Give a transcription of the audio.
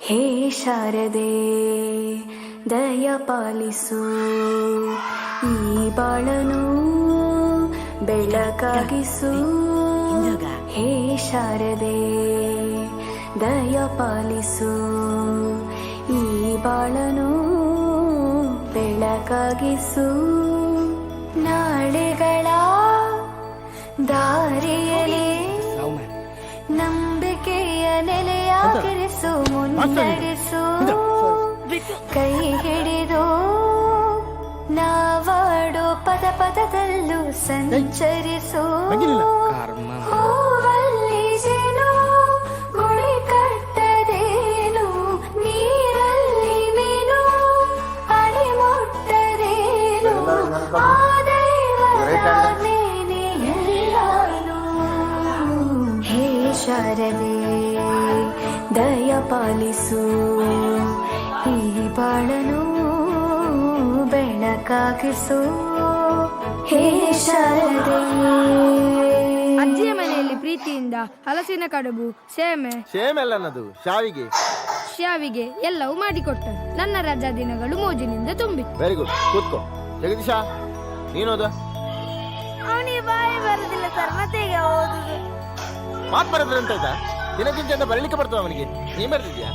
ಹೇ ಶಾರದೆ ದಯ ಪಾಲಿಸು, ಈ ಬಾಳನು ಬೆಳಕಾಗಿಸು. ಹೇ ಶಾರದೆ ದಯ ಪಾಲಿಸು, ಈ ಬಾಳನು ಬೆಳಕಾಗಿಸು. ನಾಳೆಗಳ ದಾರಿಯಲ್ಲಿ ನಂಬಿಕೆಯ ನೆಲೆಯಾಗಿರಿಸು, ಮುನ್ನಡೆಸು. ಕೈ ಹಿಡಿದು ನಾವಾಡೋ ಪದ ಪದದಲ್ಲೂ ಸಂಚರಿಸು. ಹೂವಲ್ಲಿ ಜೇನು ಗುಳಿ ಕಟ್ಟದೇನು, ನೀರಲ್ಲಿ ಮೀನು ಅಡಿ ಮುಟ್ಟದೇನು, ಆ ದೈವದ ಮೇನೆ ಎಲ್ಲಾನು. ಹೇ ಶಾರದೆ ದಯ ಪಾಲಿಸು, ಈ ಬಾಳನು ಬೆಳಕಾಗಿಸು. ಹೇ ಶಾರದೆ. ಅಜ್ಜಿಯ ಮನೆಯಲ್ಲಿ ಪ್ರೀತಿಯಿಂದ ಹಲಸಿನ ಕಡುಬು, ಸೇಮೆ ನನ್ನದು ಶಾವಿಗೆ ಎಲ್ಲವೂ ಮಾಡಿಕೊಟ್ಟರು. ನನ್ನ ರಜಾ ದಿನಗಳು ಮೋಜಿನಿಂದ ತುಂಬಿತ್ತು. ವೆರಿ ಗುಡ್, ಕೂತ್ಕೋ. ಜಗದೀಶ, ನೀನೋದ? ಅವನಿಗೆ ಬಾಯಿ ಬರುದಿಲ್ಲ ಸರ್, ಮತ್ತೆ ಈಗ ಓದುದು. ಮಾತು ಬರದ್ರೆ ಅಂತ ಆಯ್ತಾ? ದಿನಕ್ಕಿಂತ ಬರಲಿಕ್ಕೆ ಬರ್ತದ ಅವನಿಗೆ. ನೀ ಬರ್ತಿದ್ಯಾ?